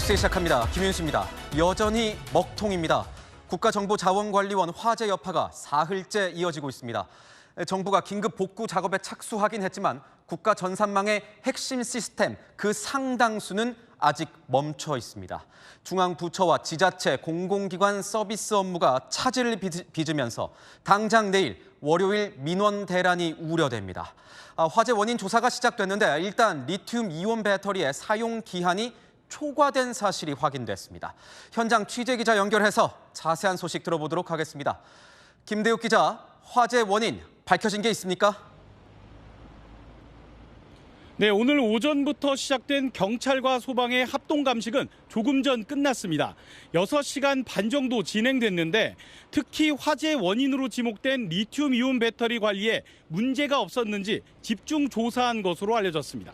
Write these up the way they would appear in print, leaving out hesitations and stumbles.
뉴스 시작합니다. 김윤수입니다. 여전히 먹통입니다. 국가정보자원관리원 화재 여파가 사흘째 이어지고 있습니다. 정부가 긴급 복구 작업에 착수하긴 했지만 국가 전산망의 핵심 시스템 그 상당수는 아직 멈춰 있습니다. 중앙부처와 지자체, 공공기관 서비스 업무가 차질을 빚으면서 당장 내일 월요일 민원 대란이 우려됩니다. 화재 원인 조사가 시작됐는데 일단 리튬 이온 배터리의 사용 기한이 초과된 사실이 확인됐습니다. 현장 취재기자 연결해서 자세한 소식 들어보도록 하겠습니다. 김대욱 기자, 화재 원인 밝혀진 게 있습니까? 네, 오늘 오전부터 시작된 경찰과 소방의 합동 감식은 조금 전 끝났습니다. 6시간 반 정도 진행됐는데 특히 화재 원인으로 지목된 리튬 이온 배터리 관리에 문제가 없었는지 집중 조사한 것으로 알려졌습니다.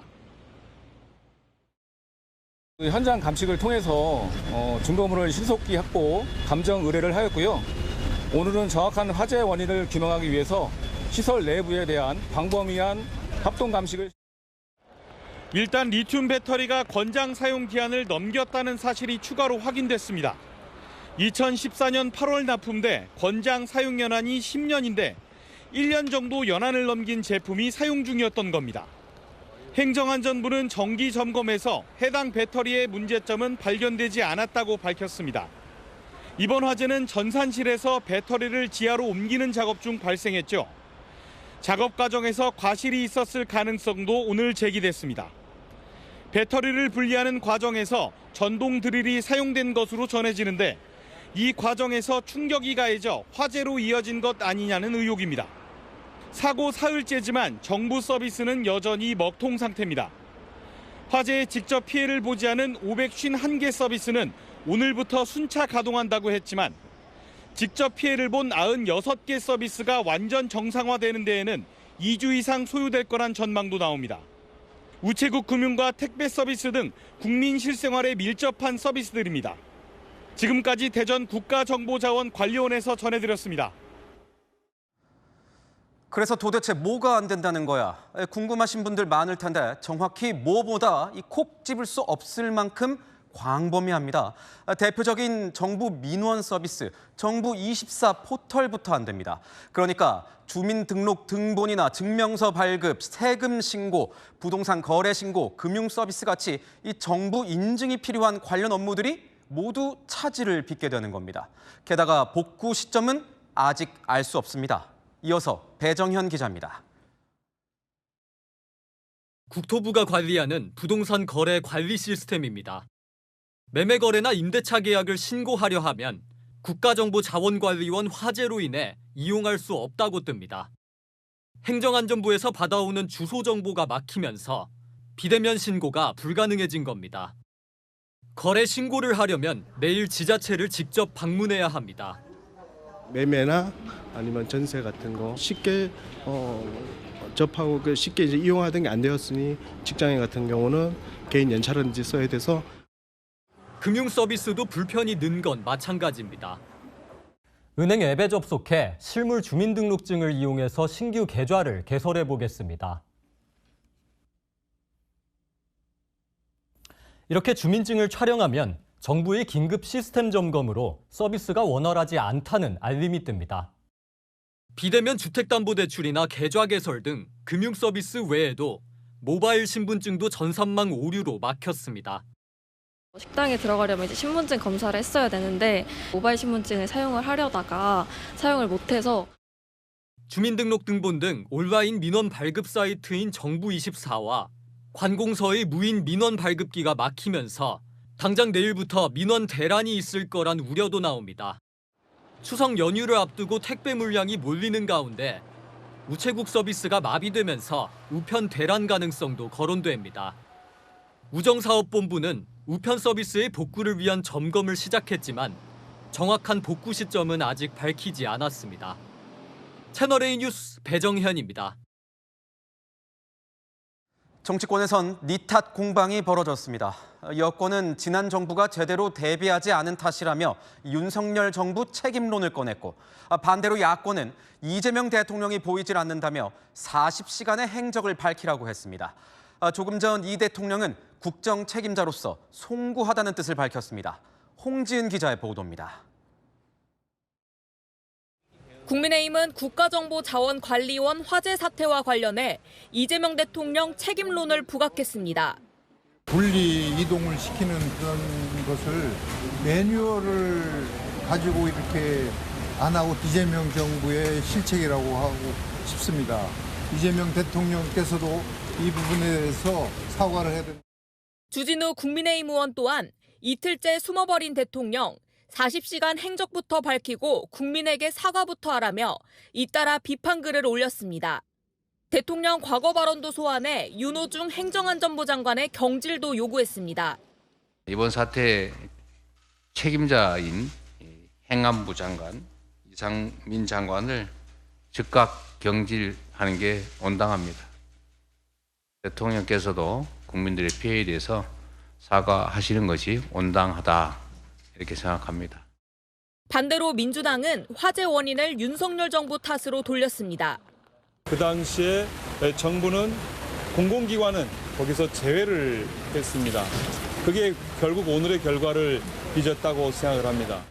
현장 감식을 통해서 증거물을 신속히 확보, 감정 의뢰를 하였고요. 오늘은 정확한 화재 원인을 규명하기 위해서 시설 내부에 대한 광범위한 합동 감식을. 일단 리튬 배터리가 권장 사용 기한을 넘겼다는 사실이 추가로 확인됐습니다. 2014년 8월 납품돼 권장 사용 연한이 10년인데 1년 정도 연한을 넘긴 제품이 사용 중이었던 겁니다. 행정안전부는 정기 점검에서 해당 배터리의 문제점은 발견되지 않았다고 밝혔습니다. 이번 화재는 전산실에서 배터리를 지하로 옮기는 작업 중 발생했죠. 작업 과정에서 과실이 있었을 가능성도 오늘 제기됐습니다. 배터리를 분리하는 과정에서 전동 드릴이 사용된 것으로 전해지는데 이 과정에서 충격이 가해져 화재로 이어진 것 아니냐는 의혹입니다. 사고 사흘째지만 정부 서비스는 여전히 먹통 상태입니다. 화재에 직접 피해를 보지 않은 551개 서비스는 오늘부터 순차 가동한다고 했지만 직접 피해를 본 96개 서비스가 완전 정상화되는 데에는 2주 이상 소요될 거란 전망도 나옵니다. 우체국 금융과 택배 서비스 등 국민 실생활에 밀접한 서비스들입니다. 지금까지 대전 국가정보자원관리원에서 전해드렸습니다. 그래서 도대체 뭐가 안 된다는 거야? 궁금하신 분들 많을 텐데 정확히 뭐보다 콕 집을 수 없을 만큼 광범위합니다. 대표적인 정부 민원 서비스, 정부24 포털부터 안 됩니다. 그러니까 주민등록 등본이나 증명서 발급, 세금 신고, 부동산 거래 신고, 금융 서비스 같이 이 정부 인증이 필요한 관련 업무들이 모두 차질을 빚게 되는 겁니다. 게다가 복구 시점은 아직 알 수 없습니다. 이어서 배정현 기자입니다. 국토부가 관리하는 부동산 거래 관리 시스템입니다. 매매 거래나 임대차 계약을 신고하려 하면 국가정보자원관리원 화재로 인해 이용할 수 없다고 뜹니다. 행정안전부에서 받아오는 주소 정보가 막히면서 비대면 신고가 불가능해진 겁니다. 거래 신고를 하려면 매일 지자체를 직접 방문해야 합니다. 매매나 아니면 전세 같은 거 쉽게 접하고 쉽게 이제 이용하던 게 안 되었으니 직장인 같은 경우는 개인 연차라든지 써야 돼서. 금융 서비스도 불편이 는 건 마찬가지입니다. 은행 앱에 접속해 실물 주민등록증을 이용해서 신규 계좌를 개설해 보겠습니다. 이렇게 주민증을 촬영하면 정부의 긴급 시스템 점검으로 서비스가 원활하지 않다는 알림이 뜹니다. 비대면 주택담보대출이나 계좌 개설 등 금융 서비스 외에도 모바일 신분증도 전산망 오류로 막혔습니다. 식당에 들어가려면 이제 신분증 검사를 했어야 되는데 모바일 신분증을 사용을 하려다가 사용을 못해서. 주민등록등본 등 온라인 민원 발급 사이트인 정부24와 관공서의 무인 민원 발급기가 막히면서 당장 내일부터 민원 대란이 있을 거란 우려도 나옵니다. 추석 연휴를 앞두고 택배 물량이 몰리는 가운데 우체국 서비스가 마비되면서 우편 대란 가능성도 거론됩니다. 우정사업본부는 우편 서비스의 복구를 위한 점검을 시작했지만 정확한 복구 시점은 아직 밝히지 않았습니다. 채널A 뉴스 배정현입니다. 정치권에선 니탓 공방이 벌어졌습니다. 여권은 지난 정부가 제대로 대비하지 않은 탓이라며 윤석열 정부 책임론을 꺼냈고, 반대로 야권은 이재명 대통령이 보이질 않는다며 40시간의 행적을 밝히라고 했습니다. 조금 전 이 대통령은 국정 책임자로서 송구하다는 뜻을 밝혔습니다. 홍지은 기자의 보도입니다. 국민의힘은 국가정보자원관리원 화재 사태와 관련해 이재명 대통령 책임론을 부각했습니다. 분리 이동을 시키는 그런 것을 매뉴얼을 가지고 이렇게 안 하고 이재명 정부의 실책이라고 하고 싶습니다. 이재명 대통령께서도 이 부분에 대해서 사과를 해야 됩니다. 주진우 국민의힘 의원 또한 이틀째 숨어버린 대통령, 40시간 행적부터 밝히고 국민에게 사과부터 하라며 잇따라 비판글을 올렸습니다. 대통령 과거 발언도 소환해 윤호중 행정안전부 장관의 경질도 요구했습니다. 이번 사태의 책임자인 행안부 장관, 이상민 장관을 즉각 경질하는 게 온당합니다. 대통령께서도 국민들의 피해에 대해서 사과하시는 것이 온당하다 이렇게 생각합니다. 반대로 민주당은 화재 원인을 윤석열 정부 탓으로 돌렸습니다. 그 당시에 정부는 공공기관은 거기서 제외를 했습니다. 그게 결국 오늘의 결과를 빚었다고 생각을 합니다.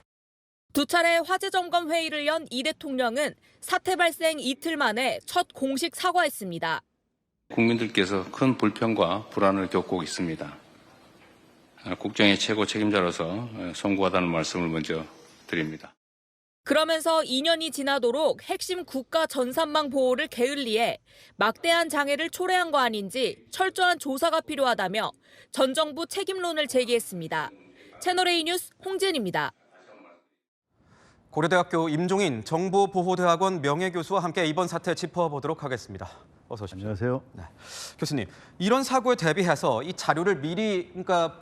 두 차례 화재 점검 회의를 연 이 대통령은 사태 발생 이틀 만에 첫 공식 사과했습니다. 국민들께서 큰 불편과 불안을 겪고 있습니다. 국정의 최고 책임자로서 송구하다는 말씀을 먼저 드립니다. 그러면서 2년이 지나도록 핵심 국가 전산망 보호를 게을리해 막대한 장애를 초래한 거 아닌지 철저한 조사가 필요하다며 전 정부 책임론을 제기했습니다. 채널A 뉴스 홍지은입니다. 고려대학교 임종인 정보보호대학원 명예교수와 함께 이번 사태 짚어보도록 하겠습니다. 어서 오십시오. 안녕하세요. 네. 교수님, 이런 사고에 대비해서 이 자료를 미리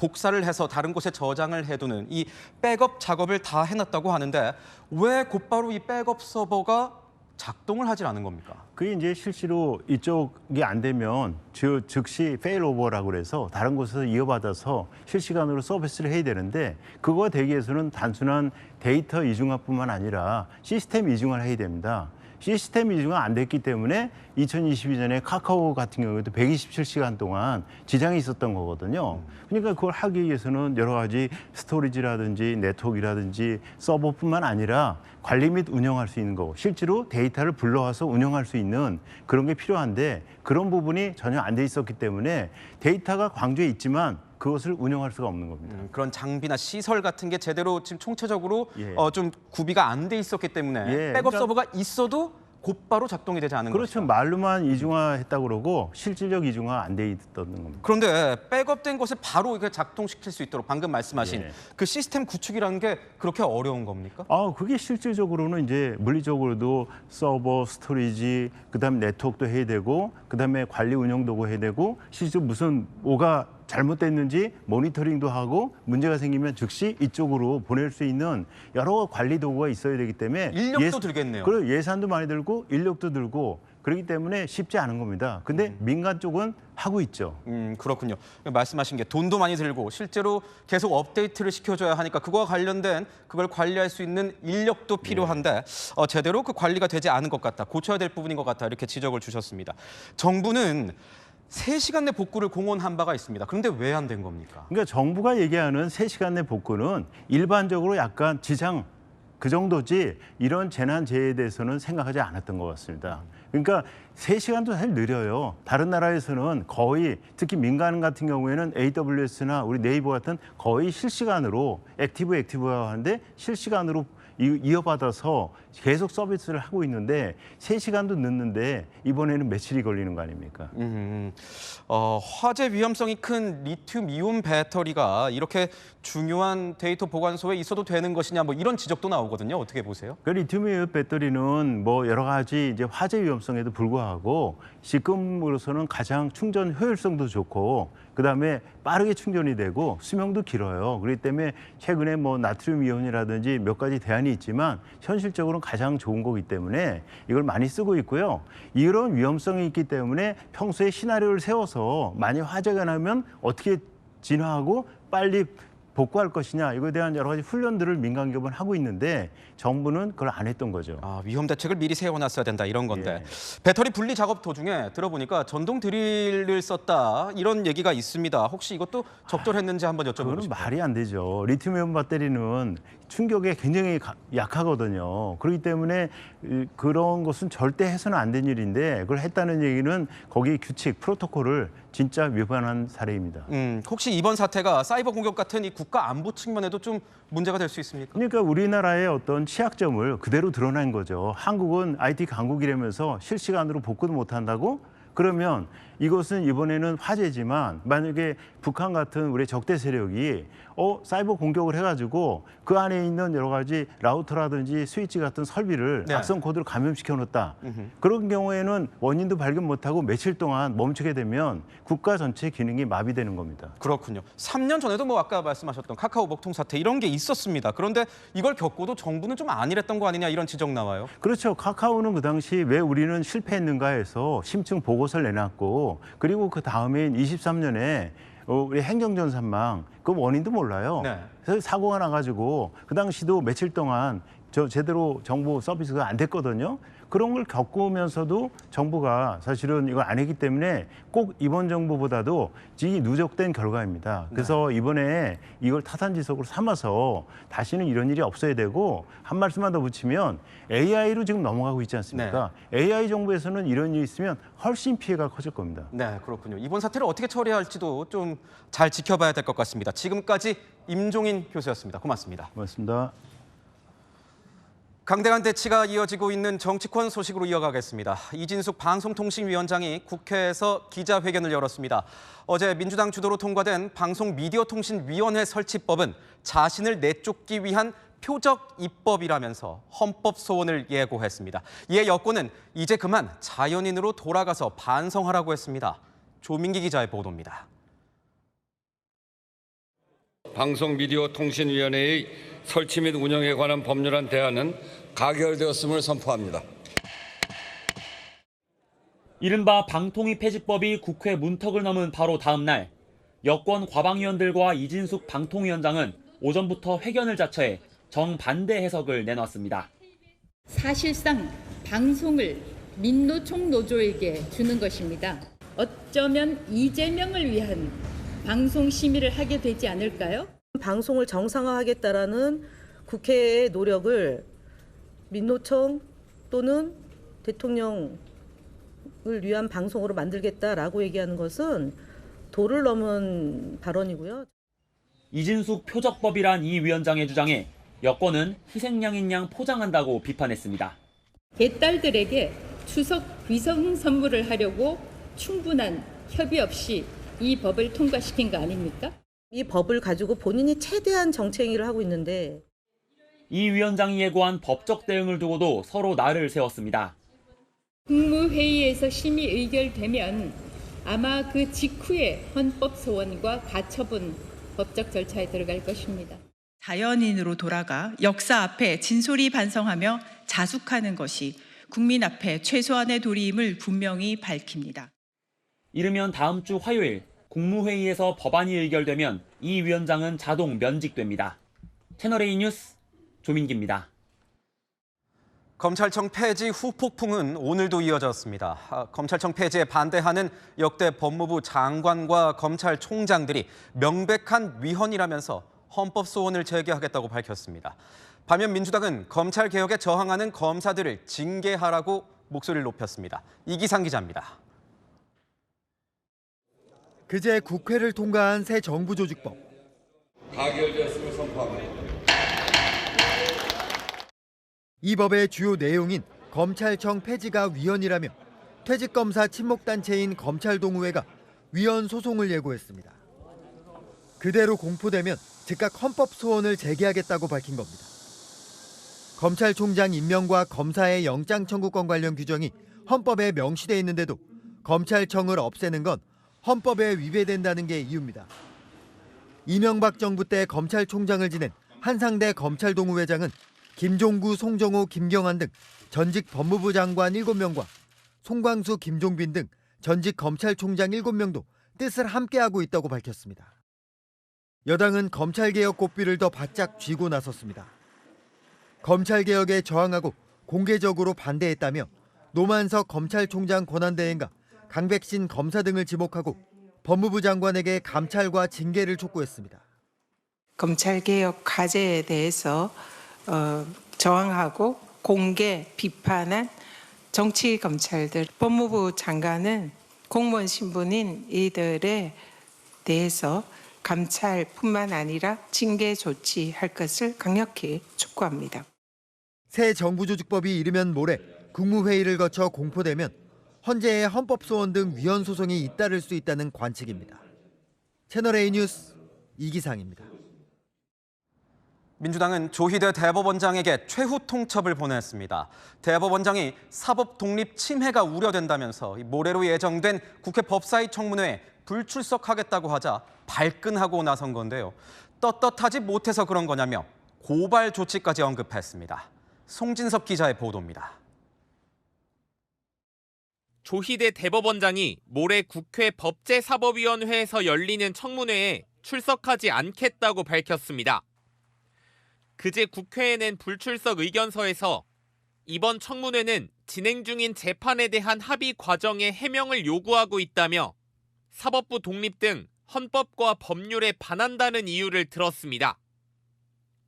복사를 해서 다른 곳에 저장을 해두는 이 백업 작업을 다 해놨다고 하는데 왜 곧바로 이 백업 서버가 작동을 하질 않은 겁니까? 그게 이제 실제로 이쪽이 안 되면 즉시 페일오버라고 그래서 다른 곳에서 이어받아서 실시간으로 서비스를 해야 되는데 그거 되기 위해서는 단순한 데이터 이중화뿐만 아니라 시스템 이중화를 해야 됩니다. 시스템 이중화 안 됐기 때문에 2022년에 카카오 같은 경우에도 127시간 동안 지장이 있었던 거거든요. 그러니까 그걸 하기 위해서는 여러 가지 스토리지라든지 네트워크라든지 서버뿐만 아니라 관리 및 운영할 수 있는 거고 실제로 데이터를 불러와서 운영할 수 있는 그런 게 필요한데 그런 부분이 전혀 안 돼 있었기 때문에 데이터가 광주에 있지만 그것을 운영할 수가 없는 겁니다. 그런 장비나 시설 같은 게 제대로 지금 총체적으로 좀 구비가 안 돼 있었기 때문에 백업 서버가 있어도 곧바로 작동이 되지 않은 거죠. 그렇죠. 말로만 이중화했다고 그러고 실질적 이중화 안 돼 있었던 겁니다. 그런데 백업된 것을 바로 이렇게 작동시킬 수 있도록 방금 말씀하신 그 시스템 구축이라는 게 그렇게 어려운 겁니까? 그게 실질적으로는 이제 물리적으로도 서버, 스토리지, 그다음에 네트워크도 해야 되고 그다음에 관리 운영도 해야 되고 실제 무슨 뭐가 잘못됐는지 모니터링도 하고 문제가 생기면 즉시 이쪽으로 보낼 수 있는 여러 관리 도구가 있어야 되기 때문에 인력도 들겠네요. 그리고 예산도 많이 들고 인력도 들고 그렇기 때문에 쉽지 않은 겁니다. 근데 민간 쪽은 하고 있죠. 그렇군요. 말씀하신 게 돈도 많이 들고 실제로 계속 업데이트를 시켜줘야 하니까 그거와 관련된 그걸 관리할 수 있는 인력도 필요한데 제대로 그 관리가 되지 않은 것 같다. 고쳐야 될 부분인 것 같다. 이렇게 지적을 주셨습니다. 정부는 3시간 내 복구를 공언한 바가 있습니다. 그런데 왜 안 된 겁니까? 그러니까 정부가 얘기하는 3시간 내 복구는 일반적으로 약간 지장 그 정도지 이런 재난재해에 대해서는 생각하지 않았던 것 같습니다. 그러니까 3시간도 사실 느려요. 다른 나라에서는 거의 특히 민간 같은 경우에는 AWS나 우리 네이버 같은 거의 실시간으로 액티브화 하는데 실시간으로 이어받아서 계속 서비스를 하고 있는데 3시간도 늦는데 이번에는 며칠이 걸리는 거 아닙니까? 화재 위험성이 큰 리튬 이온 배터리가 이렇게 중요한 데이터 보관소에 있어도 되는 것이냐 뭐 이런 지적도 나오거든요. 어떻게 보세요? 그 리튬 이온 배터리는 뭐 여러 가지 이제 화재 위험성에도 불구하고 지금으로서는 가장 충전 효율성도 좋고 그다음에 빠르게 충전이 되고 수명도 길어요. 그렇기 때문에 최근에 뭐 나트륨 이온이라든지 몇 가지 대안이 있지만 현실적으로는 가장 좋은 거기 때문에 이걸 많이 쓰고 있고요. 이런 위험성이 있기 때문에 평소에 시나리오를 세워서 만약 화재가 나면 어떻게 진화하고 빨리 복구할 것이냐 이거에 대한 여러 가지 훈련들을 민간기업은 하고 있는데 정부는 그걸 안 했던 거죠. 위험 대책을 미리 세워놨어야 된다 이런 건데 예. 배터리 분리 작업 도중에 들어보니까 전동 드릴을 썼다 이런 얘기가 있습니다. 혹시 이것도 적절했는지 한번 여쭤보고 그거는 싶어요. 말이 안 되죠. 리튬이온 배터리는 충격에 굉장히 약하거든요. 그렇기 때문에 그런 것은 절대 해서는 안 된 일인데 그걸 했다는 얘기는 거기 규칙, 프로토콜을 진짜 위반한 사례입니다. 혹시 이번 사태가 사이버 공격 같은 이 국가 안보 측면에도 좀 문제가 될 수 있습니까? 그러니까 우리나라의 어떤 취약점을 그대로 드러낸 거죠. 한국은 IT 강국이라면서 실시간으로 복구도 못한다고? 그러면 이것은 이번에는 화제지만 만약에 북한 같은 우리 적대 세력이 사이버 공격을 해가지고 그 안에 있는 여러 가지 라우터라든지 스위치 같은 설비를 악성 코드를 감염시켜 놓았다. 그런 경우에는 원인도 발견 못하고 며칠 동안 멈추게 되면 국가 전체 기능이 마비되는 겁니다. 그렇군요. 3년 전에도 뭐 아까 말씀하셨던 카카오 먹통 사태 이런 게 있었습니다. 그런데 이걸 겪고도 정부는 좀 안일했던 거 아니냐 이런 지적 나와요. 그렇죠. 카카오는 그 당시 왜 우리는 실패했는가 해서 심층 보고서를 내놨고 그리고 그 다음인 23년에 우리 행정전산망 그 원인도 몰라요. 네. 그래서 사고가 나가지고 그 당시도 며칠 동안 제대로 정보 서비스가 안 됐거든요. 그런 걸 겪으면서도 정부가 사실은 이걸 안 했기 때문에 꼭 이번 정부보다도 이 누적된 결과입니다. 그래서 이번에 이걸 타산지석으로 삼아서 다시는 이런 일이 없어야 되고 한 말씀만 더 붙이면 AI로 지금 넘어가고 있지 않습니까? AI 정부에서는 이런 일이 있으면 훨씬 피해가 커질 겁니다. 네, 그렇군요. 이번 사태를 어떻게 처리할지도 좀 잘 지켜봐야 될 것 같습니다. 지금까지 임종인 교수였습니다. 고맙습니다. 고맙습니다. 강대강 대치가 이어지고 있는 정치권 소식으로 이어가겠습니다. 이진숙 방송통신위원장이 국회에서 기자회견을 열었습니다. 어제 민주당 주도로 통과된 방송미디어통신위원회 설치법은 자신을 내쫓기 위한 표적 입법이라면서 헌법 소원을 예고했습니다. 이에 여권은 이제 그만 자연인으로 돌아가서 반성하라고 했습니다. 조민기 기자의 보도입니다. 방송미디어통신위원회의 설치 및 운영에 관한 법률안 대안은 가결되었음을 선포합니다. 이른바 방통위 폐지법이 국회 문턱을 넘은 바로 다음 날 여권 과방위원들과 이진숙 방통위원장은 오전부터 회견을 자처해 정반대 해석을 내놨습니다. 사실상 방송을 민노총 노조에게 주는 것입니다. 어쩌면 이재명을 위한 방송 심의를 하게 되지 않을까요? 방송을 정상화하겠다라는 국회의 노력을 민노총 또는 대통령을 위한 방송으로 만들겠다라고 얘기하는 것은 도를 넘은 발언이고요. 이진숙 표적법이란 이 위원장의 주장에 여권은 희생양인 양 포장한다고 비판했습니다. 개딸들에게 추석 귀성 선물을 하려고 충분한 협의 없이 이 법을 통과시킨 거 아닙니까? 이 법을 가지고 본인이 최대한 정치행위를 하고 있는데 이 위원장이 예고한 법적 대응을 두고도 서로 날을 세웠습니다. 국무회의에서 심의 의결되면 아마 그 직후에 헌법 소원과 가처분 법적 절차에 들어갈 것입니다. 자연인으로 돌아가 역사 앞에 진솔히 반성하며 자숙하는 것이 국민 앞에 최소한의 도리임을 분명히 밝힙니다. 이르면 다음 주 화요일 국무회의에서 법안이 의결되면 이 위원장은 자동 면직됩니다. 채널A 뉴스 조민기입니다. 검찰청 폐지 후폭풍은 오늘도 이어졌습니다. 검찰청 폐지에 반대하는 역대 법무부 장관과 검찰총장들이 명백한 위헌이라면서 헌법 소원을 제기하겠다고 밝혔습니다. 반면 민주당은 검찰 개혁에 저항하는 검사들을 징계하라고 목소리를 높였습니다. 이기상 기자입니다. 그제 국회를 통과한 새 정부조직법. 가결되었음을 선포합니다. 이 법의 주요 내용인 검찰청 폐지가 위헌이라며 퇴직검사 친목단체인 검찰동우회가 위헌 소송을 예고했습니다. 그대로 공포되면 즉각 헌법 소원을 제기하겠다고 밝힌 겁니다. 검찰총장 임명과 검사의 영장 청구권 관련 규정이 헌법에 명시돼 있는데도 검찰청을 없애는 건 헌법에 위배된다는 게 이유입니다. 이명박 정부 때 검찰총장을 지낸 한상대 검찰동우회장은 김종구, 송정호, 김경환 등 전직 법무부 장관 7명과 송광수, 김종빈 등 전직 검찰총장 7명도 뜻을 함께하고 있다고 밝혔습니다. 여당은 검찰개혁 고삐를 더 바짝 쥐고 나섰습니다. 검찰개혁에 저항하고 공개적으로 반대했다며 노만석 검찰총장 권한대행과 강백신 검사 등을 지목하고 법무부 장관에게 감찰과 징계를 촉구했습니다. 검찰개혁 과제에 대해서 저항하고 공개 비판한 정치검찰들, 법무부 장관은 공무원 신분인 이들에 대해서 감찰뿐만 아니라 징계 조치할 것을 강력히 촉구합니다. 새 정부조직법이 이르면 모레 국무회의를 거쳐 공포되면 헌재의 헌법소원 등 위헌 소송이 잇따를 수 있다는 관측입니다. 채널A 뉴스 이기상입니다. 민주당은 조희대 대법원장에게 최후 통첩을 보냈습니다. 대법원장이 사법 독립 침해가 우려된다면서 모레로 예정된 국회 법사위 청문회에 불출석하겠다고 하자 발끈하고 나선 건데요. 떳떳하지 못해서 그런 거냐며 고발 조치까지 언급했습니다. 송진섭 기자의 보도입니다. 조희대 대법원장이 모레 국회 법제사법위원회에서 열리는 청문회에 출석하지 않겠다고 밝혔습니다. 그제 국회에 낸 불출석 의견서에서 이번 청문회는 진행 중인 재판에 대한 합의 과정의 해명을 요구하고 있다며 사법부 독립 등 헌법과 법률에 반한다는 이유를 들었습니다.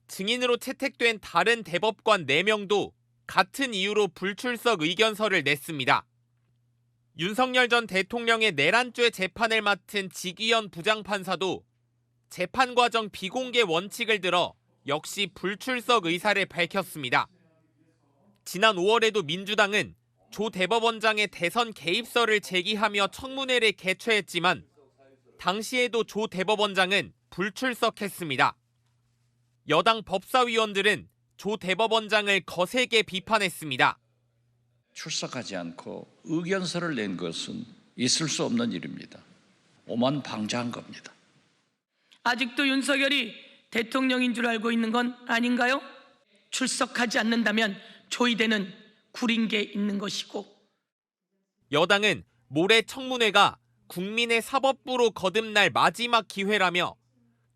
증인으로 채택된 다른 대법관 4명도 같은 이유로 불출석 의견서를 냈습니다. 윤석열 전 대통령의 내란죄 재판을 맡은 지기현 부장판사도 재판 과정 비공개 원칙을 들어 역시 불출석 의사를 밝혔습니다. 지난 5월에도 민주당은 조 대법원장의 대선 개입설을 제기하며 청문회를 개최했지만 당시에도 조 대법원장은 불출석했습니다. 여당 법사위원들은 조 대법원장을 거세게 비판했습니다. 출석하지 않고 의견서를 낸 것은 있을 수 없는 일입니다. 오만방자한 겁니다. 아직도 윤석열이 대통령인 줄 알고 있는 건 아닌가요? 출석하지 않는다면 조희대는 구린 게 있는 것이고. 여당은 모레 청문회가 국민의 사법부로 거듭날 마지막 기회라며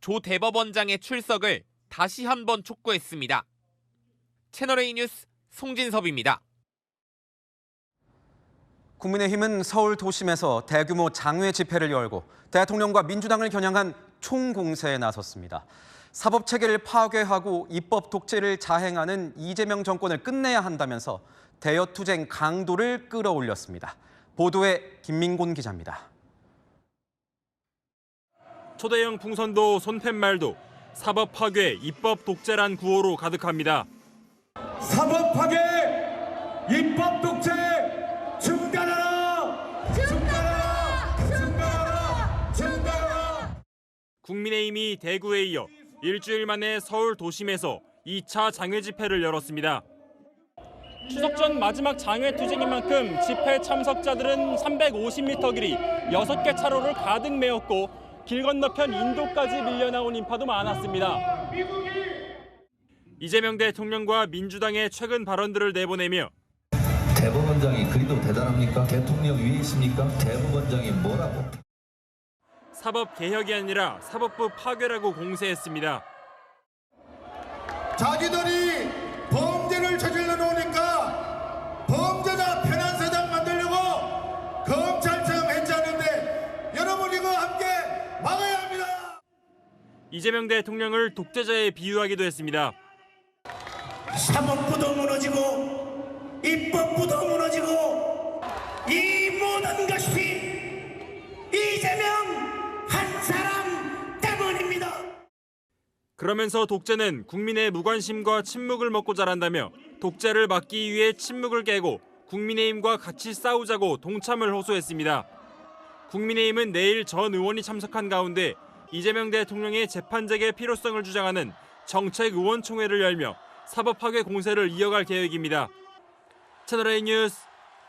조 대법원장의 출석을 다시 한번 촉구했습니다. 채널A 뉴스 송진섭입니다. 국민의힘은 서울 도심에서 대규모 장외 집회를 열고 대통령과 민주당을 겨냥한 총공세에 나섰습니다. 사법체계를 파괴하고 입법 독재를 자행하는 이재명 정권을 끝내야 한다면서 대여투쟁 강도를 끌어올렸습니다. 보도에 김민곤 기자입니다. 초대형 풍선도 손팻말도 사법 파괴, 입법 독재란 구호로 가득합니다. 사법 파괴, 입법 독재 중단하라! 중단하라! 중단하라! 중단하라! 국민의힘이 대구에 이어 일주일 만에 서울 도심에서 2차 장외 집회를 열었습니다. 추석 전 마지막 장외 투쟁인 만큼 집회 참석자들은 350m 길이 6개 차로를 가득 메웠고 길 건너편 인도까지 밀려나온 인파도 많았습니다. 이재명 대통령과 민주당의 최근 발언들을 내보내며 대법원장이 그리도 대단합니까? 대통령 위에 있습니까? 대법원장이 뭐라고? 사법 개혁이 아니라 사법부 파괴라고 공세했습니다. 자기들이 범죄를 저질러 놓으니까 범죄자 편한세상 만들려고 검찰청 했지 않는데 여러분 이거 함께 막아야 합니다. 이재명 대통령을 독재자에 비유하기도 했습니다. 사법부도 무너지고 입법부도 무너지고 이 모든 것이 이재명 한 사람 때문입니다. 그러면서 독재는 국민의 무관심과 침묵을 먹고 자란다며 독재를 막기 위해 침묵을 깨고 국민의힘과 같이 싸우자고 동참을 호소했습니다. 국민의힘은 내일 전 의원이 참석한 가운데 이재명 대통령의 재판 재개 필요성을 주장하는 정책의원총회를 열며 사법 파괴 공세를 이어갈 계획입니다. 채널A 뉴스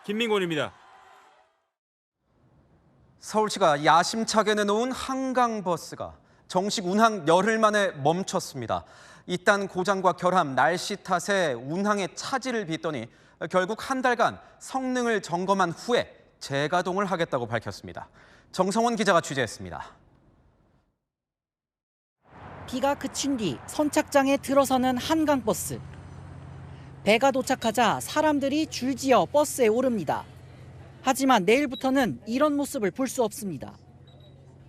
김민곤입니다. 서울시가 야심차게 내놓은 한강버스가 정식 운항 열흘 만에 멈췄습니다. 잇단 고장과 결함, 날씨 탓에 운항에 차질을 빚더니 결국 한 달간 성능을 점검한 후에 재가동을 하겠다고 밝혔습니다. 정성원 기자가 취재했습니다. 비가 그친 뒤 선착장에 들어서는 한강버스. 배가 도착하자 사람들이 줄지어 버스에 오릅니다. 하지만 내일부터는 이런 모습을 볼 수 없습니다.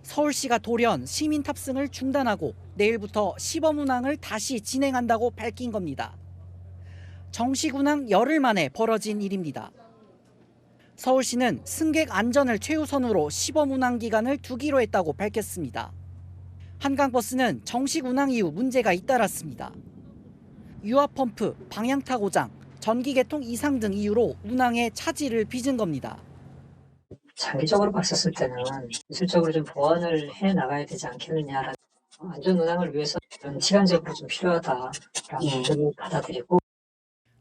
서울시가 돌연 시민 탑승을 중단하고 내일부터 시범 운항을 다시 진행한다고 밝힌 겁니다. 정식 운항 열흘 만에 벌어진 일입니다. 서울시는 승객 안전을 최우선으로 시범 운항 기간을 두기로 했다고 밝혔습니다. 한강버스는 정식 운항 이후 문제가 잇따랐습니다. 유압 펌프, 방향타 고장, 전기 개통 이상 등 이유로 운항에 차질을 빚은 겁니다. 장기적으로 봤었을 때는 기술적으로 좀 보완을 해 나가야 되지 않겠느냐라는 안전 운항을 위해서 좀 시간적으로 좀 필요하다라는 의견을 받아들이고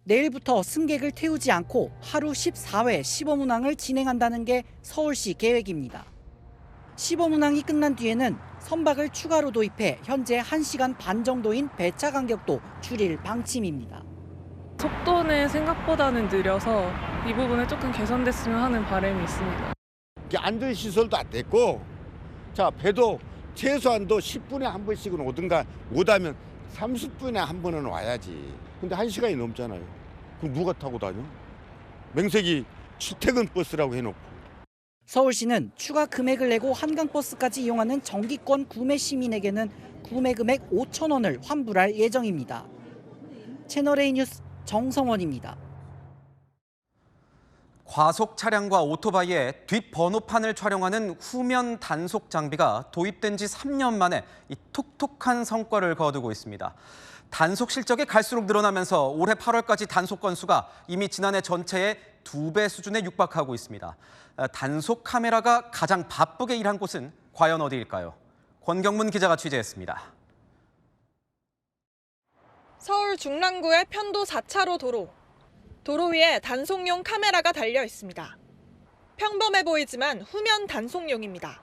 내일부터 승객을 태우지 않고 하루 14회 시범 운항을 진행한다는 게 서울시 계획입니다. 시범 운항이 끝난 뒤에는 선박을 추가로 도입해 현재 1시간 반 정도인 배차 간격도 줄일 방침입니다. 속도는 생각보다는 느려서 이 부분을 조금 개선됐으면 하는 바람이 있습니다. 안전 시설도 안 됐고, 자 배도 최소한도 10분에 한 번씩은 오든가 오다면 30분에 한 번은 와야지. 근데 1시간이 넘잖아요. 그럼 누가 타고 다녀? 명색이 출퇴근 버스라고 해놓고. 서울시는 추가 금액을 내고 한강버스까지 이용하는 정기권 구매 시민에게는 구매 금액 5천 원을 환불할 예정입니다. 채널A 뉴스 정성원입니다. 과속 차량과 오토바이의 뒷번호판을 촬영하는 후면 단속 장비가 도입된 지 3년 만에 톡톡한 성과를 거두고 있습니다. 단속 실적이 갈수록 늘어나면서 올해 8월까지 단속 건수가 이미 지난해 전체의 2배 수준에 육박하고 있습니다. 단속 카메라가 가장 바쁘게 일한 곳은 과연 어디일까요? 권경문 기자가 취재했습니다. 서울 중랑구의 편도 4차로 도로. 도로 위에 단속용 카메라가 달려 있습니다. 평범해 보이지만 후면 단속용입니다.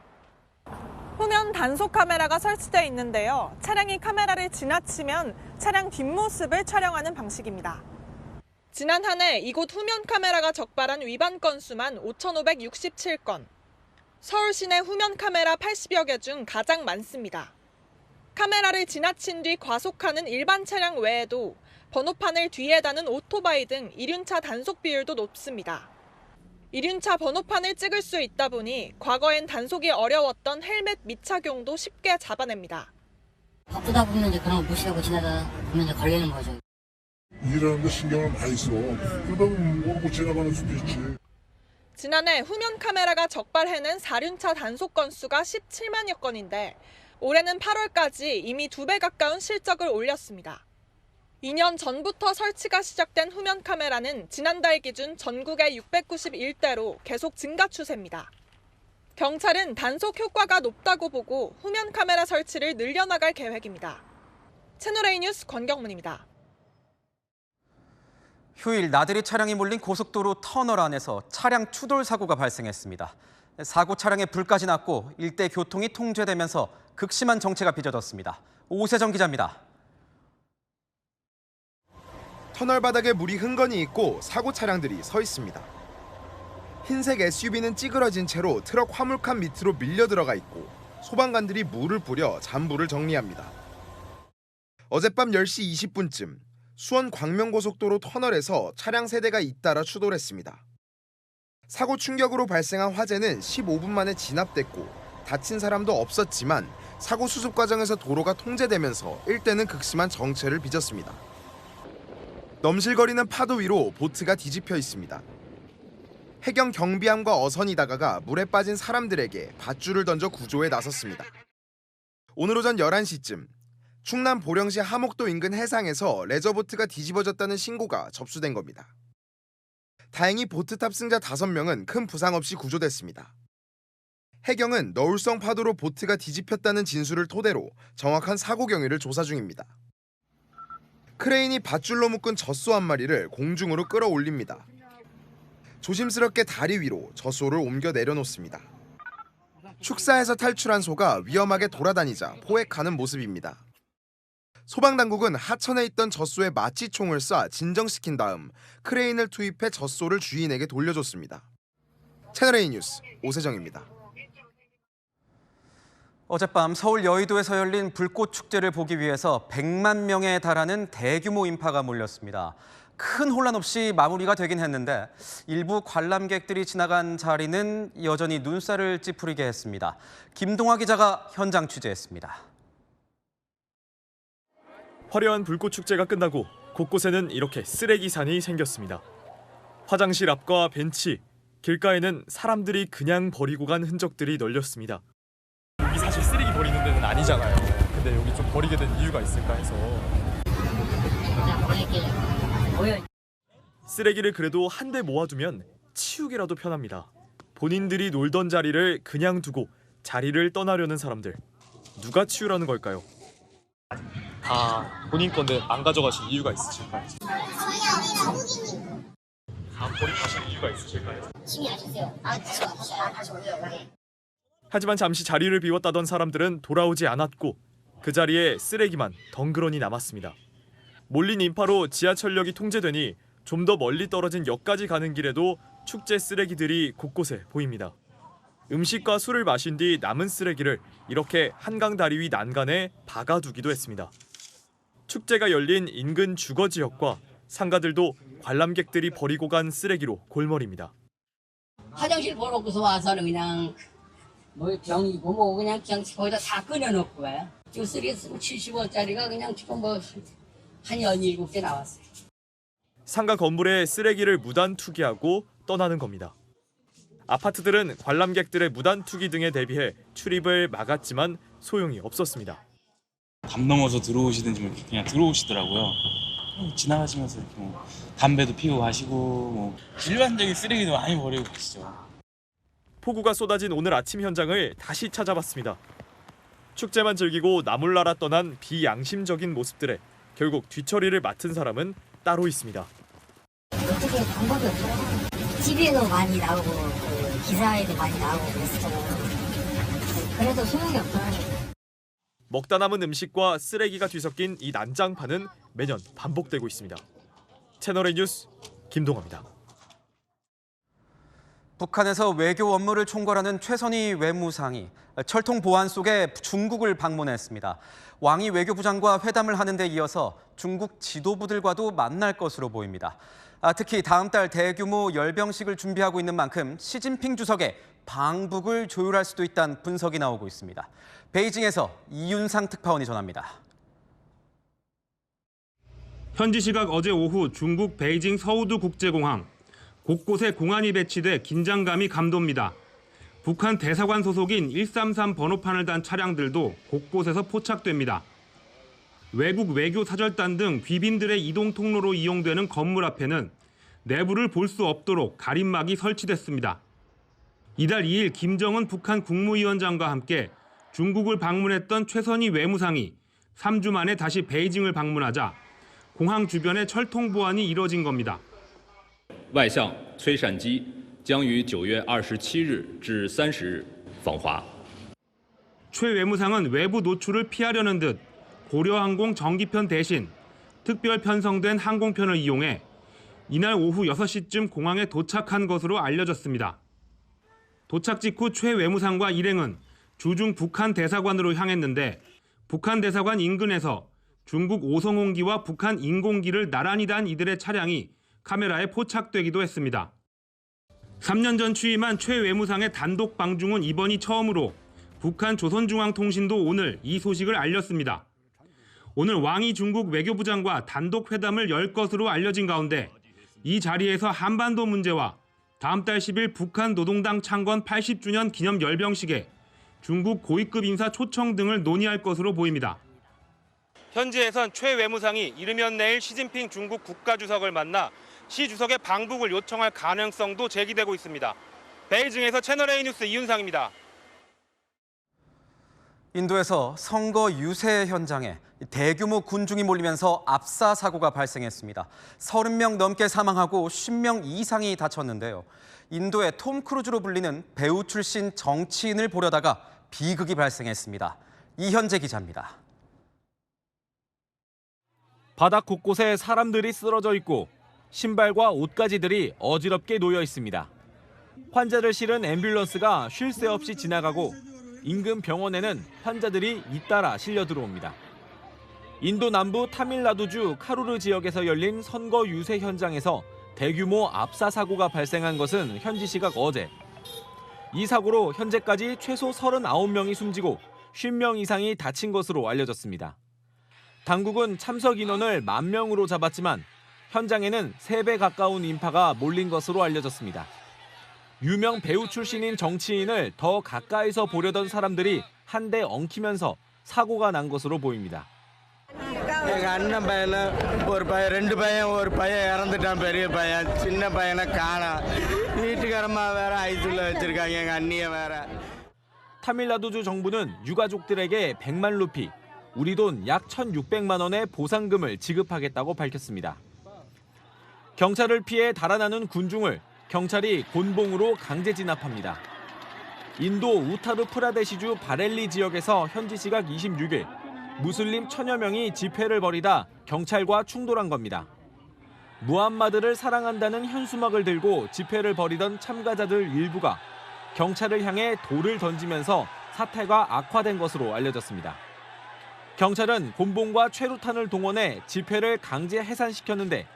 후면 단속 카메라가 설치되어 있는데요. 차량이 카메라를 지나치면 차량 뒷모습을 촬영하는 방식입니다. 지난 한 해 이곳 후면 카메라가 적발한 위반 건수만 5,567건. 서울 시내 후면 카메라 80여 개 중 가장 많습니다. 카메라를 지나친 뒤 과속하는 일반 차량 외에도 번호판을 뒤에 다는 오토바이 등 이륜차 단속 비율도 높습니다. 이륜차 번호판을 찍을 수 있다 보니 과거엔 단속이 어려웠던 헬멧 미착용도 쉽게 잡아냅니다. 바쁘다 보면 이제 그런 거 무시하고 지나다 보면 이제 걸리는 거죠. 일하는데 신경을 많이 써. 그러다 보면 모르고 지나가는 수도 있지. 지난해 후면 카메라가 적발해낸 4륜차 단속 건수가 17만여 건인데 올해는 8월까지 이미 2배 가까운 실적을 올렸습니다. 2년 전부터 설치가 시작된 후면 카메라는 지난달 기준 전국에 691대로 계속 증가 추세입니다. 경찰은 단속 효과가 높다고 보고 후면 카메라 설치를 늘려나갈 계획입니다. 채널A 뉴스 권경문입니다. 휴일 나들이 차량이 몰린 고속도로 터널 안에서 차량 추돌 사고가 발생했습니다. 사고 차량에 불까지 났고 일대 교통이 통제되면서 극심한 정체가 빚어졌습니다. 오세정 기자입니다. 터널 바닥에 물이 흥건히 있고 사고 차량들이 서 있습니다. 흰색 SUV는 찌그러진 채로 트럭 화물칸 밑으로 밀려 들어가 있고 소방관들이 물을 뿌려 잔불을 정리합니다. 어젯밤 10시 20분쯤 수원 광명고속도로 터널에서 차량 3대가 잇따라 추돌했습니다. 사고 충격으로 발생한 화재는 15분 만에 진압됐고 다친 사람도 없었지만 사고 수습 과정에서 도로가 통제되면서 일대는 극심한 정체를 빚었습니다. 넘실거리는 파도 위로 보트가 뒤집혀 있습니다. 해경 경비함과 어선이 다가가 물에 빠진 사람들에게 밧줄을 던져 구조에 나섰습니다. 오늘 오전 11시쯤 충남 보령시 하목도 인근 해상에서 레저보트가 뒤집어졌다는 신고가 접수된 겁니다. 다행히 보트 탑승자 5명은 큰 부상 없이 구조됐습니다. 해경은 너울성 파도로 보트가 뒤집혔다는 진술을 토대로 정확한 사고 경위를 조사 중입니다. 크레인이 밧줄로 묶은 젖소 한 마리를 공중으로 끌어올립니다. 조심스럽게 다리 위로 젖소를 옮겨 내려놓습니다. 축사에서 탈출한 소가 위험하게 돌아다니자 포획하는 모습입니다. 소방당국은 하천에 있던 젖소에 마취총을 쏴 진정시킨 다음 크레인을 투입해 젖소를 주인에게 돌려줬습니다. 채널A 뉴스 오세정입니다. 어젯밤 서울 여의도에서 열린 불꽃 축제를 보기 위해서 100만 명에 달하는 대규모 인파가 몰렸습니다. 큰 혼란 없이 마무리가 되긴 했는데 일부 관람객들이 지나간 자리는 여전히 눈살을 찌푸리게 했습니다. 김동아 기자가 현장 취재했습니다. 화려한 불꽃 축제가 끝나고 곳곳에는 이렇게 쓰레기산이 생겼습니다. 화장실 앞과 벤치, 길가에는 사람들이 그냥 버리고 간 흔적들이 널렸습니다. 여기 사실 쓰레기 버리는 데는 아니잖아요. 근데 여기 좀 버리게 된 이유가 있을까 해서. 쓰레기를 그래도 한데 모아두면 치우기라도 편합니다. 본인들이 놀던 자리를 그냥 두고 자리를 떠나려는 사람들. 누가 치우라는 걸까요? 다 본인 건데 안 가져가신 이유가 있으실까요? 다 버립하실 이유가 있으실까요? 하지만 잠시 자리를 비웠다던 사람들은 돌아오지 않았고 그 자리에 쓰레기만 덩그러니 남았습니다. 몰린 인파로 지하철역이 통제되니 좀 더 멀리 떨어진 역까지 가는 길에도 축제 쓰레기들이 곳곳에 보입니다. 음식과 술을 마신 뒤 남은 쓰레기를 이렇게 한강 다리 위 난간에 박아두기도 했습니다. 축제가 열린 인근 주거지역과 상가들도 관람객들이 버리고 간 쓰레기로 골머리입니다. 화장실 보러고서 와서는 그냥 뭐 병이고 뭐 그냥 거기다 다 꺼내놓고 가요. 지금 쓰레기 70원짜리가 그냥 지금 뭐 한 17개 나왔어요. 상가 건물에 쓰레기를 무단 투기하고 떠나는 겁니다. 아파트들은 관람객들의 무단 투기 등에 대비해 출입을 막았지만 소용이 없었습니다. 담 넘어서 들어오시든지 뭐 그냥 들어오시더라고요. 지나가시면서 이렇게 뭐 담배도 피우고 가시고 뭐 일반적인 쓰레기도 많이 버리고 가시죠. 폭우가 쏟아진 오늘 아침 현장을 다시 찾아봤습니다. 축제만 즐기고 나몰라라 떠난 비양심적인 모습들에 결국 뒤처리를 맡은 사람은 따로 있습니다. 어떻게 방법이 없어요. TV에도 많이 나오고 기사에도 많이 나오고 그랬었잖아요. 그래도 소용이 없더라고요. 먹다 남은 음식과 쓰레기가 뒤섞인 이 난장판은 매년 반복되고 있습니다. 채널A 뉴스 김동아입니다. 북한에서 외교 업무를 총괄하는 최선희 외무상이 철통 보안 속에 중국을 방문했습니다. 왕이 외교부장과 회담을 하는 데 이어서 중국 지도부들과도 만날 것으로 보입니다. 특히 다음 달 대규모 열병식을 준비하고 있는 만큼 시진핑 주석의 방북을 조율할 수도 있다는 분석이 나오고 있습니다. 베이징에서 이윤상 특파원이 전합니다. 현지 시각 어제 오후 중국 베이징 서우두 국제공항. 곳곳에 공안이 배치돼 긴장감이 감돕니다. 북한 대사관 소속인 133 번호판을 단 차량들도 곳곳에서 포착됩니다. 외국 외교 사절단 등 귀빈들의 이동 통로로 이용되는 건물 앞에는 내부를 볼 수 없도록 가림막이 설치됐습니다. 이달 2일 김정은 북한 국무위원장과 함께 중국을 방문했던 최선희 외무상이 3주 만에 다시 베이징을 방문하자 공항 주변에 철통 보안이 이뤄진 겁니다. 外相崔善基将于9月27日至30日访华. 최 외무상은 외부 노출을 피하려는 듯 고려항공 정기편 대신 특별 편성된 항공편을 이용해 이날 오후 6시쯤 공항에 도착한 것으로 알려졌습니다. 도착 직후 최 외무상과 일행은 주중 북한 대사관으로 향했는데 북한 대사관 인근에서 중국 오성홍기와 북한 인공기를 나란히 단 이들의 차량이 카메라에 포착되기도 했습니다. 3년 전 취임한 최 외무상의 단독 방중은 이번이 처음으로 북한 조선중앙통신도 오늘 이 소식을 알렸습니다. 오늘 왕이 중국 외교부장과 단독 회담을 열 것으로 알려진 가운데 이 자리에서 한반도 문제와 다음 달 10일 북한 노동당 창건 80주년 기념 열병식에 중국 고위급 인사 초청 등을 논의할 것으로 보입니다. 현지에선 최 외무상이 이르면 내일 시진핑 중국 국가주석을 만나 시 주석의 방북을 요청할 가능성도 제기되고 있습니다. 베이징에서 채널A 뉴스 이윤상입니다. 인도에서 선거 유세 현장에 대규모 군중이 몰리면서 압사 사고가 발생했습니다. 30명 넘게 사망하고 10명 이상이 다쳤는데요. 인도의 톰 크루즈로 불리는 배우 출신 정치인을 보려다가 비극이 발생했습니다. 이현재 기자입니다. 바닥 곳곳에 사람들이 쓰러져 있고 신발과 옷가지들이 어지럽게 놓여 있습니다. 환자를 실은 앰뷸런스가 쉴 새 없이 지나가고 인근 병원에는 환자들이 잇따라 실려 들어옵니다. 인도 남부 타밀나두주 카루르 지역에서 열린 선거 유세 현장에서 대규모 압사 사고가 발생한 것은 현지 시각 어제. 이 사고로 현재까지 최소 39명이 숨지고 50명 이상이 다친 것으로 알려졌습니다. 당국은 참석 인원을 10,000명으로 잡았지만 현장에는 3배 가까운 인파가 몰린 것으로 알려졌습니다. 유명 배우 출신인 정치인을 더 가까이서 보려던 사람들이 한 대 엉키면서 사고가 난 것으로 보입니다. எங்க அண்ணன் பையன் ஒரு பையன் 2 பையன் ஒரு பையன் இறந்துட்டான் பெரிய பையன் சின்ன பையனை காணோம் வீட்டுக்காரம்மா வேற ஐசியூல வச்சிருக்காங்க எங்க அண்ணிய வேற. 타밀나두주 정부는 유가족들에게 100만 루피, 우리 돈 약 1,600만 원의 보상금을 지급하겠다고 밝혔습니다. 경찰을 피해 달아나는 군중을 경찰이 곤봉으로 강제 진압합니다. 인도 우타르 프라데시주 바렐리 지역에서 현지 시각 26일 무슬림 1,000여 명이 집회를 벌이다 경찰과 충돌한 겁니다. 무함마드를 사랑한다는 현수막을 들고 집회를 벌이던 참가자들 일부가 경찰을 향해 돌을 던지면서 사태가 악화된 것으로 알려졌습니다. 경찰은 곤봉과 최루탄을 동원해 집회를 강제 해산시켰는데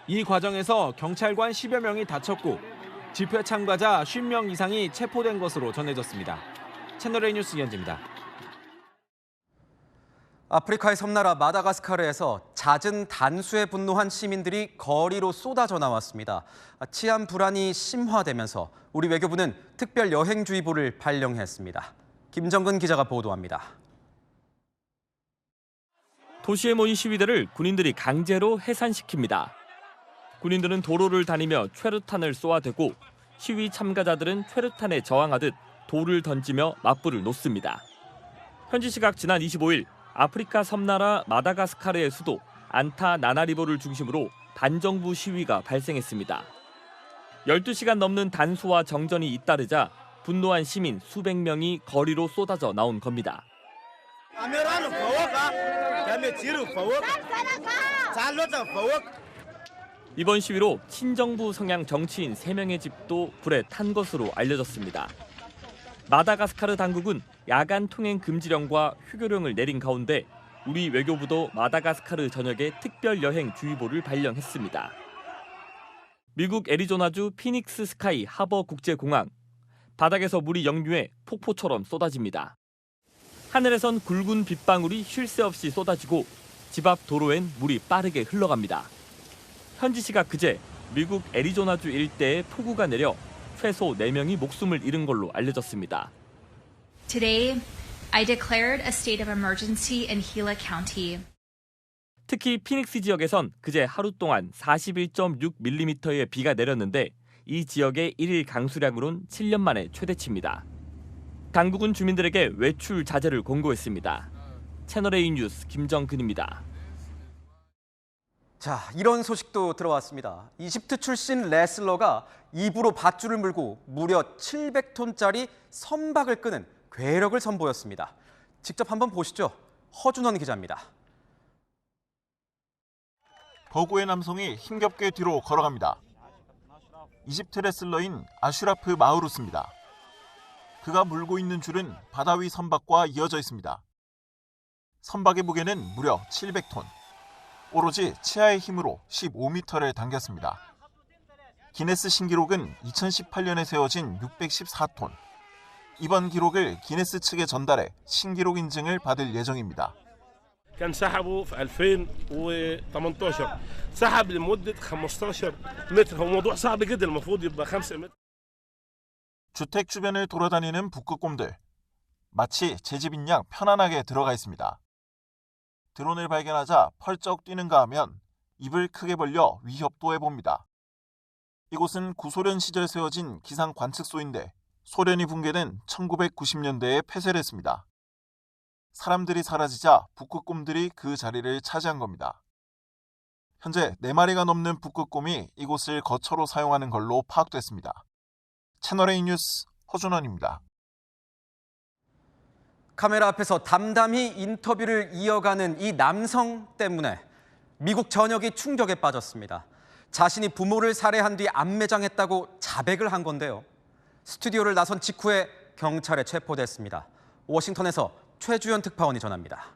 이 과정에서 경찰관 10여 명이 다쳤고 집회 참가자 50명 이상이 체포된 것으로 전해졌습니다. 채널A 뉴스 이현지입니다. 아프리카의 섬나라 마다가스카르에서 잦은 단수에 분노한 시민들이 거리로 쏟아져 나왔습니다. 치안 불안이 심화되면서 우리 외교부는 특별 여행주의보를 발령했습니다. 김정근 기자가 보도합니다. 도시에 모인 시위대를 군인들이 강제로 해산시킵니다. 군인들은 도로를 다니며 최루탄을 쏘아대고 시위 참가자들은 최루탄에 저항하듯 돌을 던지며 맞불을 놓습니다. 현지 시각 지난 25일 아프리카 섬나라 마다가스카르의 수도 안타나나리보를 중심으로 반정부 시위가 발생했습니다. 12시간 넘는 단수와 정전이 잇따르자 분노한 시민 수백 명이 거리로 쏟아져 나온 겁니다. 이번 시위로 친정부 성향 정치인 3명의 집도 불에 탄 것으로 알려졌습니다. 마다가스카르 당국은 야간 통행 금지령과 휴교령을 내린 가운데 우리 외교부도 마다가스카르 전역에 특별 여행 주의보를 발령했습니다. 미국 애리조나주 피닉스 스카이 하버 국제공항. 바닥에서 물이 역류해 폭포처럼 쏟아집니다. 하늘에선 굵은 빗방울이 쉴 새 없이 쏟아지고 집 앞 도로엔 물이 빠르게 흘러갑니다. 현지 시각 그제 미국 애리조나주 일대에 폭우가 내려 최소 4명이 목숨을 잃은 걸로 알려졌습니다. Today, I declared a state of emergency in Gila County. 특히 피닉스 지역에선 그제 하루 동안 41.6mm의 비가 내렸는데 이 지역의 1일 강수량으론 7년 만에 최대치입니다. 당국은 주민들에게 외출 자제를 권고했습니다. 채널A 뉴스 김정근입니다. 자, 이런 소식도 들어왔습니다. 이집트 출신 레슬러가 입으로 밧줄을 물고 무려 700톤짜리 선박을 끄는 괴력을 선보였습니다. 직접 한번 보시죠. 허준원 기자입니다. 버고의 남성이 힘겹게 뒤로 걸어갑니다. 이집트 레슬러인 아슈라프 마우루스입니다. 그가 물고 있는 줄은 바다 위 선박과 이어져 있습니다. 선박의 무게는 무려 700톤. 오로지 치아의 힘으로 15m를 당겼습니다. 기네스 신기록은 2018년에 세워진 614톤. 이번 기록을 기네스 측에 전달해 신기록 인증을 받을 예정입니다. كان سحبوا في 2018 سحب لمدة 15 متر هو موضوع صعب جدا المفروض يبقى 5 متر. 주택 주변을 돌아다니는 북극곰들. 마치 제 집인 양 편안하게 들어가 있습니다. 드론을 발견하자 펄쩍 뛰는가 하면 입을 크게 벌려 위협도 해봅니다. 이곳은 구소련 시절 세워진 기상 관측소인데 소련이 붕괴된 1990년대에 폐쇄를 했습니다. 사람들이 사라지자 북극곰들이 그 자리를 차지한 겁니다. 현재 4마리가 넘는 북극곰이 이곳을 거처로 사용하는 걸로 파악됐습니다. 채널A 뉴스 허준원입니다. 카메라 앞에서 담담히 인터뷰를 이어가는 이 남성 때문에 미국 전역이 충격에 빠졌습니다. 자신이 부모를 살해한 뒤 암매장했다고 자백을 한 건데요. 스튜디오를 나선 직후에 경찰에 체포됐습니다. 워싱턴에서 최주연 특파원이 전합니다.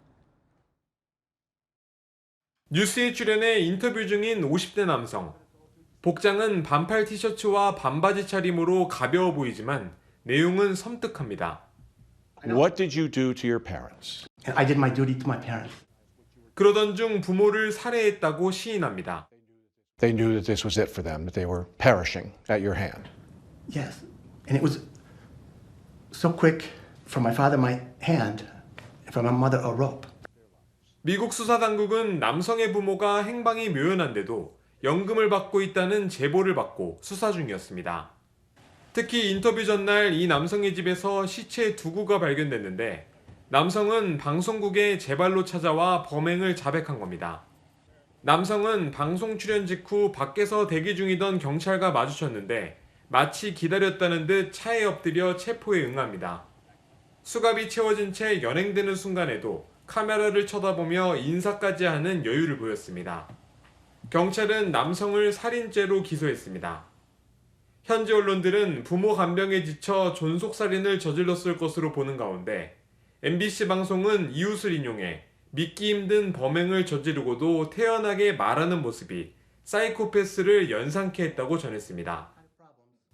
뉴스에 출연해 인터뷰 중인 50대 남성. 복장은 반팔 티셔츠와 반바지 차림으로 가벼워 보이지만 내용은 섬뜩합니다. What did you do to your parents? I did my duty to my parents. 그러던 중 부모를 살해했다고 시인합니다. They knew that this was it for them, that they were perishing at your hand. Yes, and it was so quick from my father my hand, and from my mother a rope. 미국 수사당국은 남성의 부모가 행방이 묘연한데도 연금을 받고 있다는 제보를 받고 수사 중이었습니다. 특히 인터뷰 전날 이 남성의 집에서 시체 2구가 발견됐는데 남성은 방송국에 재발로 찾아와 범행을 자백한 겁니다. 남성은 방송 출연 직후 밖에서 대기 중이던 경찰과 마주쳤는데 마치 기다렸다는 듯 차에 엎드려 체포에 응합니다. 수갑이 채워진 채 연행되는 순간에도 카메라를 쳐다보며 인사까지 하는 여유를 보였습니다. 경찰은 남성을 살인죄로 기소했습니다. 현지 언론들은 부모 간병에 지쳐 존속살인을 저질렀을 것으로 보는 가운데 MBC 방송은 이웃을 인용해 믿기 힘든 범행을 저지르고도 태연하게 말하는 모습이 사이코패스를 연상케 했다고 전했습니다.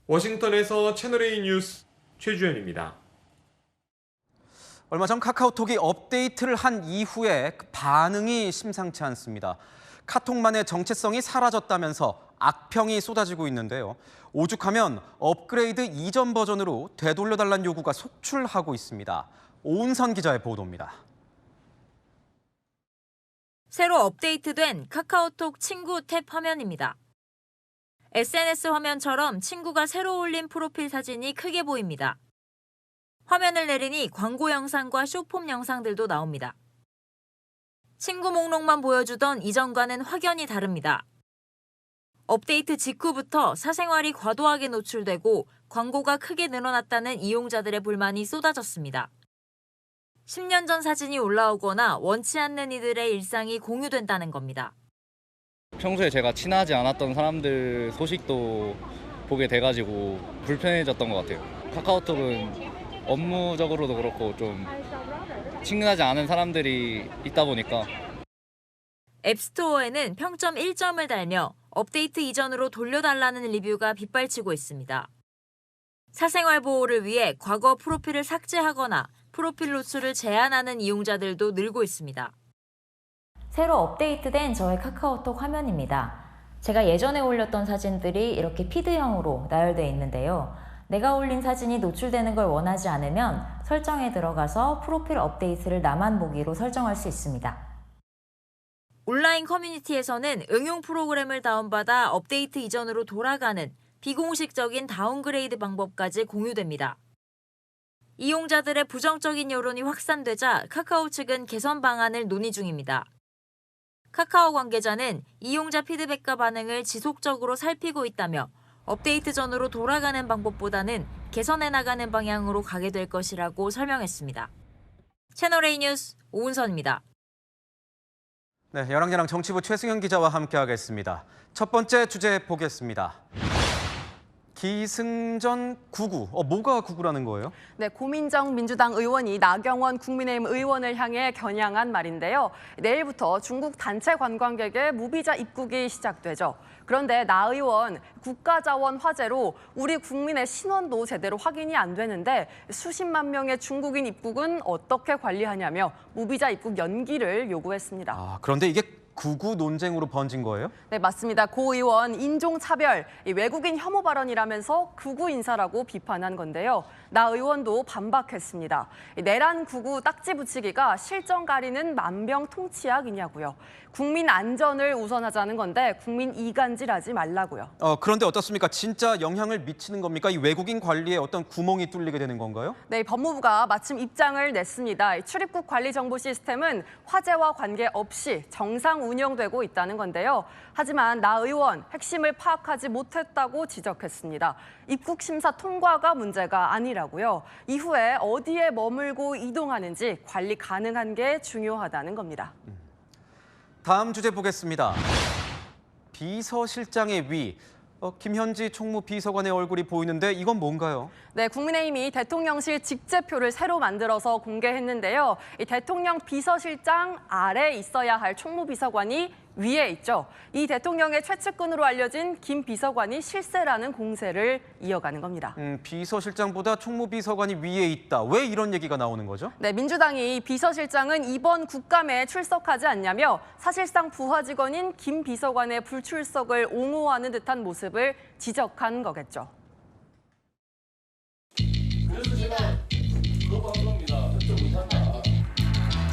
워싱턴에서 채널A 뉴스 최주연입니다. 얼마 전 카카오톡이 업데이트를 한 이후에 반응이 심상치 않습니다. 카톡만의 정체성이 사라졌다면서 악평이 쏟아지고 있는데요. 오죽하면 업그레이드 이전 버전으로 되돌려달라는 요구가 속출하고 있습니다. 오은선 기자의 보도입니다. 새로 업데이트된 카카오톡 친구 탭 화면입니다. SNS 화면처럼 친구가 새로 올린 프로필 사진이 크게 보입니다. 화면을 내리니 광고 영상과 쇼폼 영상들도 나옵니다. 친구 목록만 보여주던 이전과는 확연히 다릅니다. 업데이트 직후부터 사생활이 과도하게 노출되고 광고가 크게 늘어났다는 이용자들의 불만이 쏟아졌습니다. 10년 전 사진이 올라오거나 원치 않는 이들의 일상이 공유된다는 겁니다. 평소에 제가 친하지 않았던 사람들 소식도 보게 돼가지고 불편해졌던 것 같아요. 카카오톡은 업무적으로도 그렇고 좀 친근하지 않은 사람들이 있다 보니까. 앱스토어에는 평점 1점을 달며 업데이트 이전으로 돌려달라는 리뷰가 빗발치고 있습니다. 사생활 보호를 위해 과거 프로필을 삭제하거나 프로필 노출을 제한하는 이용자들도 늘고 있습니다. 새로 업데이트된 저의 카카오톡 화면입니다. 제가 예전에 올렸던 사진들이 이렇게 피드형으로 나열되어 있는데요. 내가 올린 사진이 노출되는 걸 원하지 않으면 설정에 들어가서 프로필 업데이트를 나만 보기로 설정할 수 있습니다. 온라인 커뮤니티에서는 응용 프로그램을 다운받아 업데이트 이전으로 돌아가는 비공식적인 다운그레이드 방법까지 공유됩니다. 이용자들의 부정적인 여론이 확산되자 카카오 측은 개선 방안을 논의 중입니다. 카카오 관계자는 이용자 피드백과 반응을 지속적으로 살피고 있다며 업데이트 전으로 돌아가는 방법보다는 개선해 나가는 방향으로 가게 될 것이라고 설명했습니다. 채널A 뉴스 오은선입니다. 네, 열왕야랑 정치부 최승현 기자와 함께하겠습니다. 첫 번째 주제 보겠습니다. 기승전 9구. 뭐가 9구라는 거예요? 네, 고민정 민주당 의원이 나경원 국민의힘 의원을 향해 겨냥한 말인데요. 내일부터 중국 단체 관광객의 무비자 입국이 시작되죠. 그런데 나 의원 국가자원 화재로 우리 국민의 신원도 제대로 확인이 안 되는데 수십만 명의 중국인 입국은 어떻게 관리하냐며 무비자 입국 연기를 요구했습니다. 그런데 이게 9구 논쟁으로 번진 거예요? 네, 맞습니다. 고 의원 인종차별, 외국인 혐오 발언이라면서 9구 인사라고 비판한 건데요. 나 의원도 반박했습니다. 내란 9구 딱지 붙이기가 실정 가리는 만병통치약이냐고요. 국민 안전을 우선하자는 건데 국민 이간질하지 말라고요. 그런데 어떻습니까? 진짜 영향을 미치는 겁니까? 이 외국인 관리에 어떤 구멍이 뚫리게 되는 건가요? 네, 법무부가 마침 입장을 냈습니다. 출입국 관리 정보 시스템은 화재와 관계없이 정상 운영되고 있다는 건데요. 하지만 나 의원 핵심을 파악하지 못했다고 지적했습니다. 입국 심사 통과가 문제가 아니라고요. 이후에 어디에 머물고 이동하는지 관리 가능한 게 중요하다는 겁니다. 다음 주제 보겠습니다. 비서실장의 위, 김현지 총무비서관의 얼굴이 보이는데 이건 뭔가요? 네, 국민의힘이 대통령실 직제표를 새로 만들어서 공개했는데요. 이 대통령 비서실장 아래에 있어야 할 총무비서관이 위에 있죠. 이 대통령의 최측근으로 알려진 김 비서관이 실세라는 공세를 이어가는 겁니다. 비서실장보다 총무비서관이 위에 있다. 왜 이런 얘기가 나오는 거죠? 네, 민주당이 비서실장은 이번 국감에 출석하지 않냐며 사실상 부하 직원인 김 비서관의 불출석을 옹호하는 듯한 모습을 지적한 거겠죠. 그래서 제가 물어본 겁니다.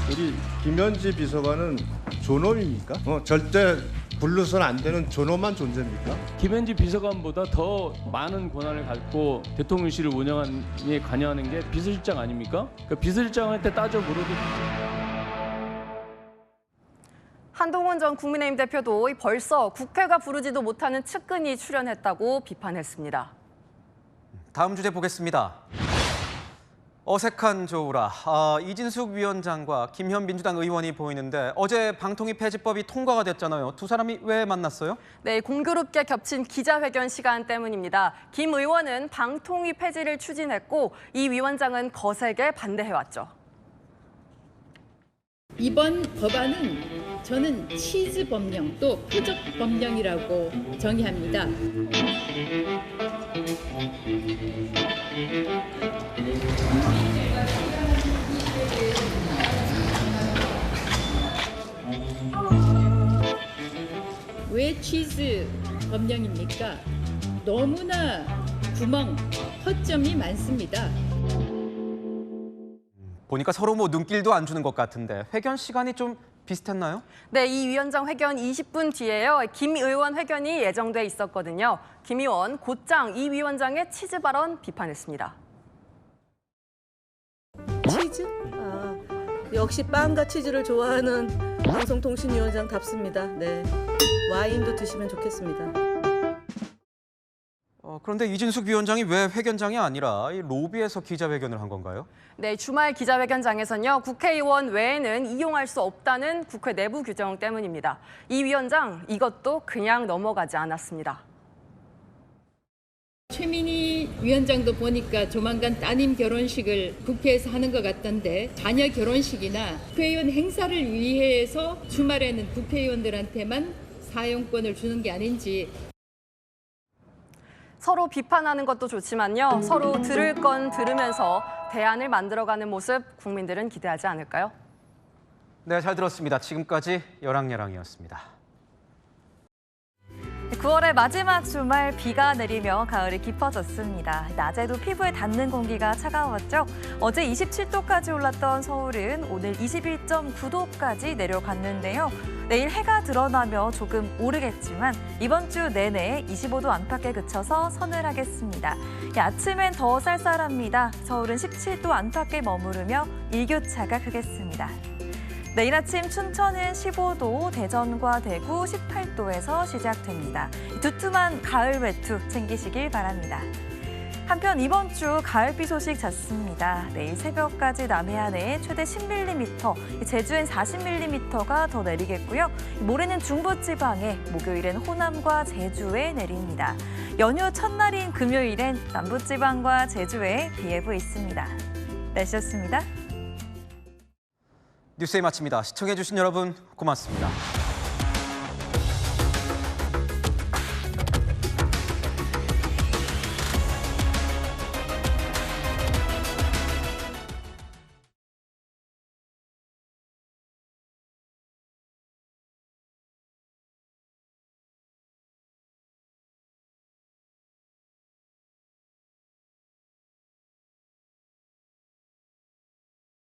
우리 김현지 비서관은 존엄입니까? 절대 불러서는 안 되는 존엄한 존재입니까? 김현지 비서관보다 더 많은 권한을 갖고 대통령실을 운영에 관여하는 게 비서실장 아닙니까? 그러니까 비서실장한테 따져 물어도. 한동훈 전 국민의힘 대표도 벌써 국회가 부르지도 못하는 측근이 출연했다고 비판했습니다. 다음 주제 보겠습니다. 어색한 조우라. 이진숙 위원장과 김현 민주당 의원이 보이는데 어제 방통위 폐지법이 통과가 됐잖아요. 두 사람이 왜 만났어요? 네, 공교롭게 겹친 기자회견 시간 때문입니다. 김 의원은 방통위 폐지를 추진했고 이 위원장은 거세게 반대해왔죠. 이번 법안은 저는 치즈 법령 또 표적 법령이라고 정의합니다. 왜 치즈 법령입니까? 너무나 구멍, 허점이 많습니다. 보니까 서로 눈길도 안 주는 것 같은데 회견 시간이 좀 비슷했나요? 네, 이 위원장 회견 20분 뒤에요. 김 의원 회견이 예정돼 있었거든요. 김 의원 곧장 이 위원장의 치즈 발언 비판했습니다. 치즈? 역시 빵과 치즈를 좋아하는 방송통신위원장답습니다. 네, 와인도 드시면 좋겠습니다. 그런데 이진숙 위원장이 왜 회견장이 아니라 이 로비에서 기자회견을 한 건가요? 네, 주말 기자회견장에서는요. 국회의원 외에는 이용할 수 없다는 국회 내부 규정 때문입니다. 이 위원장 이것도 그냥 넘어가지 않았습니다. 최민희 위원장도 보니까 조만간 따님 결혼식을 국회에서 하는 것 같던데 자녀 결혼식이나 국회의원 행사를 위해서 주말에는 국회의원들한테만 사용권을 주는 게 아닌지. 서로 비판하는 것도 좋지만요. 서로 들을 건 들으면서 대안을 만들어가는 모습 국민들은 기대하지 않을까요? 네, 잘 들었습니다. 지금까지 여랑여랑이었습니다. 9월의 마지막 주말 비가 내리며 가을이 깊어졌습니다. 낮에도 피부에 닿는 공기가 차가웠죠. 어제 27도까지 올랐던 서울은 오늘 21.9도까지 내려갔는데요. 내일 해가 드러나며 조금 오르겠지만 이번 주 내내 25도 안팎에 그쳐서 서늘하겠습니다. 아침엔 더 쌀쌀합니다. 서울은 17도 안팎에 머무르며 일교차가 크겠습니다. 내일 아침 춘천은 15도, 대전과 대구 18도에서 시작됩니다. 두툼한 가을 외투 챙기시길 바랍니다. 한편 이번 주 가을비 소식 잦습니다. 내일 새벽까지 남해안에 최대 10mm, 제주엔 40mm가 더 내리겠고요. 모레는 중부지방에, 목요일엔 호남과 제주에 내립니다. 연휴 첫날인 금요일엔 남부지방과 제주에 비 예보 있습니다. 날씨였습니다. 뉴스에 마칩니다. 시청해주신 여러분 고맙습니다.